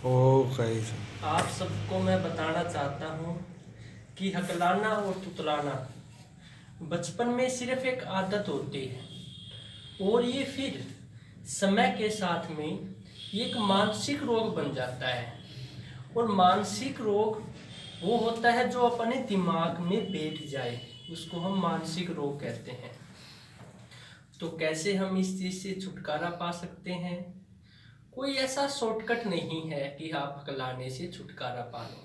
ओ guys. आप सबको मैं बताना चाहता हूँ कि हकलाना और तुतलाना बचपन में सिर्फ एक आदत होती है और ये फिर समय के साथ में ये एक मानसिक रोग बन जाता है। और मानसिक रोग वो होता है जो अपने दिमाग में बैठ जाए, उसको हम मानसिक रोग कहते हैं। तो कैसे हम इस चीज़ से छुटकारा पा सकते हैं? कोई ऐसा शॉर्टकट नहीं है कि आप हकलाने से छुटकारा पा लो,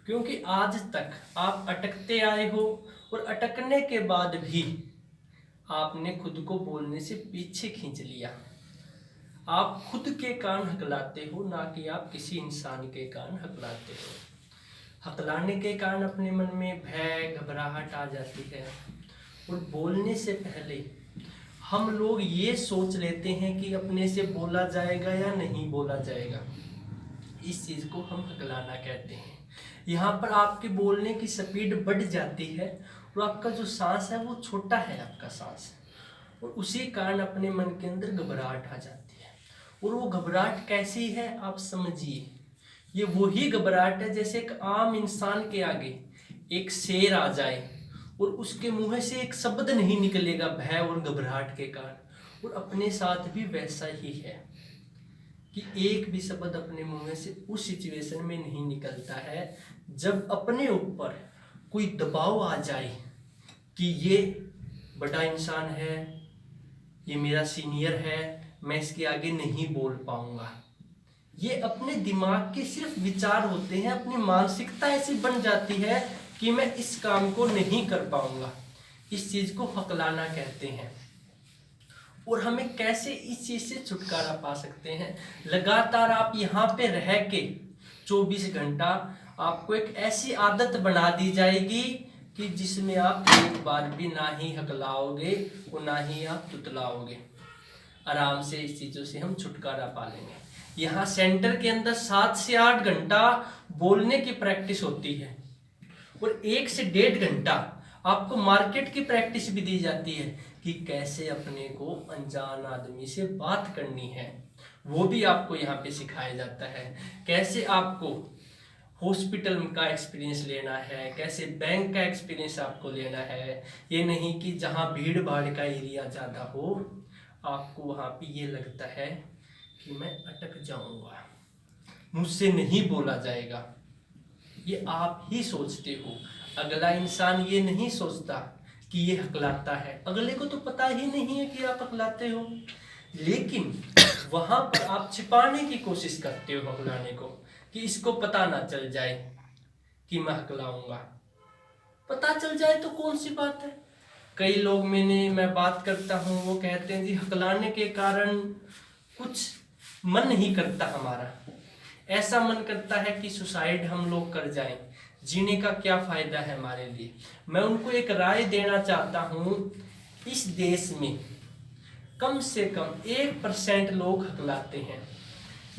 क्योंकि आज तक आप अटकते आए हो और अटकने के बाद भी आपने खुद को बोलने से पीछे खींच लिया। आप खुद के कान हकलाते हो, ना कि आप किसी इंसान के कान हकलाते हो। हकलाने के कारण अपने मन में भय घबराहट आ जाती है और बोलने से पहले हम लोग ये सोच लेते हैं कि अपने से बोला जाएगा या नहीं बोला जाएगा। इस चीज़ को हम हकलाना कहते हैं। यहाँ पर आपके बोलने की स्पीड बढ़ जाती है और आपका जो सांस है वो छोटा है, आपका सांस, और उसी कारण अपने मन के अंदर घबराहट आ जाती है। और वो घबराहट कैसी है आप समझिए, ये वही घबराहट है जैसे एक आम इंसान के आगे एक शेर आ जाए और उसके मुंह से एक शब्द नहीं निकलेगा भय और घबराहट के कारण, और अपने साथ भी वैसा ही है कि एक भी शब्द अपने मुंह से उस सिचुएशन में नहीं निकलता है जब अपने ऊपर कोई दबाव आ जाए कि ये बड़ा इंसान है, ये मेरा सीनियर है, मैं इसके आगे नहीं बोल पाऊंगा। ये अपने दिमाग के सिर्फ विचार होते हैं, अपनी मानसिकता ऐसी बन जाती है कि मैं इस काम को नहीं कर पाऊंगा। इस चीज को हकलाना कहते हैं। और हमें कैसे इस चीज से छुटकारा पा सकते हैं? लगातार आप यहाँ पे रह के 24 घंटा आपको एक ऐसी आदत बना दी जाएगी कि जिसमें आप एक बार भी ना ही हकलाओगे और ना ही आप तुतलाओगे। आराम से इस चीज़ों से हम छुटकारा पा लेंगे। यहाँ सेंटर के अंदर 7 से 8 घंटा बोलने की प्रैक्टिस होती है और 1 से 1.5 घंटा आपको मार्केट की प्रैक्टिस भी दी जाती है कि कैसे अपने को अनजान आदमी से बात करनी है। वो भी आपको यहाँ पे सिखाया जाता है। कैसे आपको हॉस्पिटल का एक्सपीरियंस लेना है, कैसे बैंक का एक्सपीरियंस आपको लेना है। ये नहीं कि जहाँ भीड़ भाड़ का एरिया ज़्यादा हो, आपको वहाँ पे ये लगता है कि मैं अटक जाऊंगा, मुझसे नहीं बोला जाएगा। ये आप ही सोचते हो, अगला इंसान ये नहीं सोचता कि ये हकलाता है। अगले को तो पता ही नहीं है कि आप हकलाते हो, लेकिन वहां पर आप छिपाने की कोशिश करते हो हकलाने को, कि इसको पता ना चल जाए कि मैं हकलाऊंगा। पता चल जाए तो कौन सी बात है। कई लोग मैं बात करता हूँ, वो कहते हैं जी हकलाने के कारण कुछ मन नहीं करता हमारा, ऐसा मन करता है कि सुसाइड हम लोग कर जाएं, जीने का क्या फायदा है हमारे लिए। मैं उनको एक राय देना चाहता हूँ, इस देश में कम से कम 1% लोग हकलाते हैं,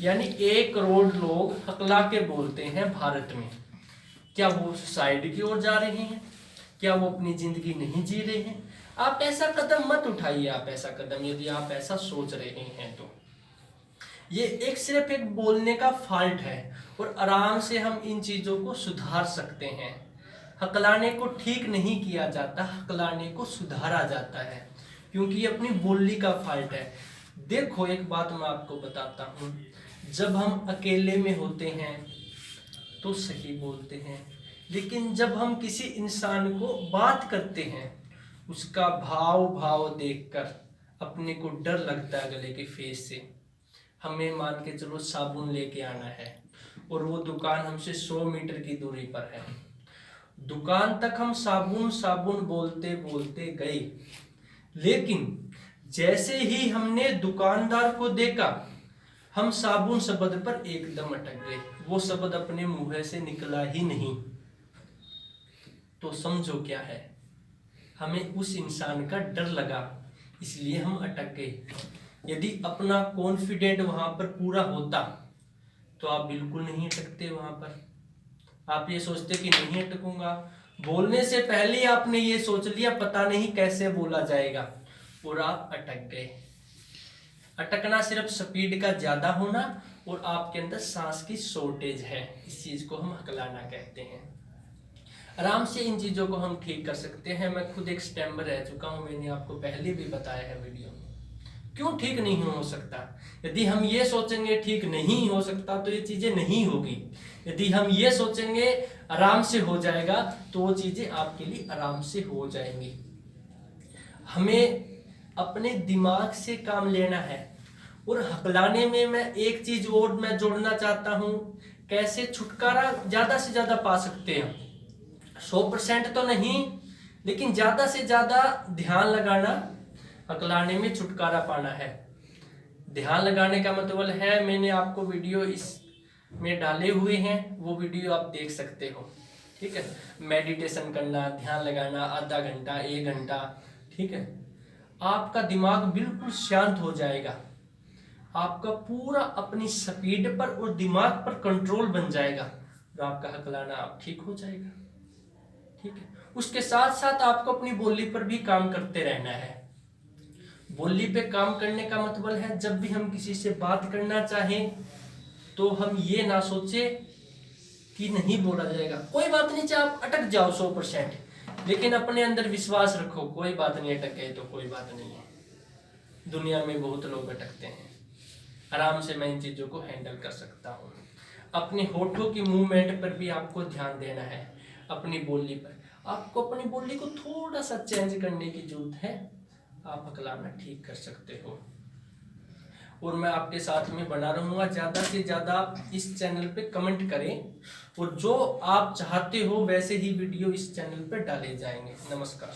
यानी 1 करोड़ लोग हकला के बोलते हैं भारत में। क्या वो सुसाइड की ओर जा रहे हैं? क्या वो अपनी जिंदगी नहीं जी रहे हैं? आप ऐसा कदम मत उठाइए। आप ऐसा कदम, यदि आप ऐसा सोच रहे हैं तो ये एक सिर्फ एक बोलने का फॉल्ट है और आराम से हम इन चीज़ों को सुधार सकते हैं। हकलाने को ठीक नहीं किया जाता, हकलाने को सुधारा जाता है, क्योंकि ये अपनी बोली का फॉल्ट है। देखो एक बात मैं आपको बताता हूँ, जब हम अकेले में होते हैं तो सही बोलते हैं, लेकिन जब हम किसी इंसान को बात करते हैं, उसका भाव भाव देखकर अपने को डर लगता है गले के फेस से। हमें मान के चलो साबुन लेके आना है और वो दुकान हमसे 100 मीटर की दूरी पर है। दुकान तक हम साबुन साबुन बोलते बोलते गए, लेकिन जैसे ही हमने दुकानदार को देखा, हम साबुन शब्द पर एकदम अटक गए। वो शब्द अपने मुंह से निकला ही नहीं। तो समझो क्या है, हमें उस इंसान का डर लगा, इसलिए हम अटक गए। यदि अपना कॉन्फिडेंट वहां पर पूरा होता तो आप बिल्कुल नहीं अटकते वहां पर। आप ये सोचते कि नहीं अटकूंगा, बोलने से पहले आपने ये सोच लिया पता नहीं कैसे बोला जाएगा, और आप अटक गए। अटकना सिर्फ स्पीड का ज्यादा होना और आपके अंदर सांस की शॉर्टेज है, इस चीज़ को हम हकलाना कहते हैं। आराम से इन चीज़ों को हम ठीक कर सकते हैं। मैं खुद एक स्टेमर रह चुका हूँ, मैंने आपको पहले भी बताया है वीडियो में। क्यों ठीक नहीं हो सकता? यदि हम ये सोचेंगे ठीक नहीं हो सकता तो ये चीज़ें नहीं होगी। यदि हम ये सोचेंगे आराम से हो जाएगा तो वो चीज़ें आपके लिए आराम से हो जाएंगी। हमें अपने दिमाग से काम लेना है। और हकलाने में मैं एक चीज और मैं जोड़ना चाहता हूं, कैसे छुटकारा ज्यादा से ज्यादा पा सकते हैं। 100% तो नहीं, लेकिन ज्यादा से ज्यादा ध्यान लगाना, हकलाने में छुटकारा पाना है। ध्यान लगाने का मतलब है, मैंने आपको वीडियो इस में डाले हुए हैं, वो वीडियो आप देख सकते हो। ठीक है, मेडिटेशन करना, ध्यान लगाना, आधा घंटा 1 घंटा। ठीक है, आपका दिमाग बिल्कुल शांत हो जाएगा, आपका पूरा अपनी स्पीड पर और दिमाग पर कंट्रोल बन जाएगा और आपका हकलाना आप ठीक हो जाएगा। ठीक है, उसके साथ साथ आपको अपनी बोली पर भी काम करते रहना है। बोली पे काम करने का मतलब है, जब भी हम किसी से बात करना चाहें तो हम ये ना सोचे कि नहीं बोला जाएगा। कोई बात नहीं, चाहे आप अटक जाओ 100%, लेकिन अपने अंदर विश्वास रखो, कोई बात नहीं, अटक गए तो कोई बात नहीं है। दुनिया में बहुत लोग अटकते हैं, आराम से मैं इन चीज़ों को हैंडल कर सकता हूँ। अपने होठों की मूवमेंट पर भी आपको ध्यान देना है, अपनी बोली पर। आपको अपनी बोली को थोड़ा सा चेंज करने की जरूरत है, आप हकलाना ठीक कर सकते हो। और मैं आपके साथ में बना रहूँगा। ज़्यादा से ज़्यादा आप इस चैनल पे कमेंट करें और जो आप चाहते हो वैसे ही वीडियो इस चैनल पे डाले जाएंगे। नमस्कार।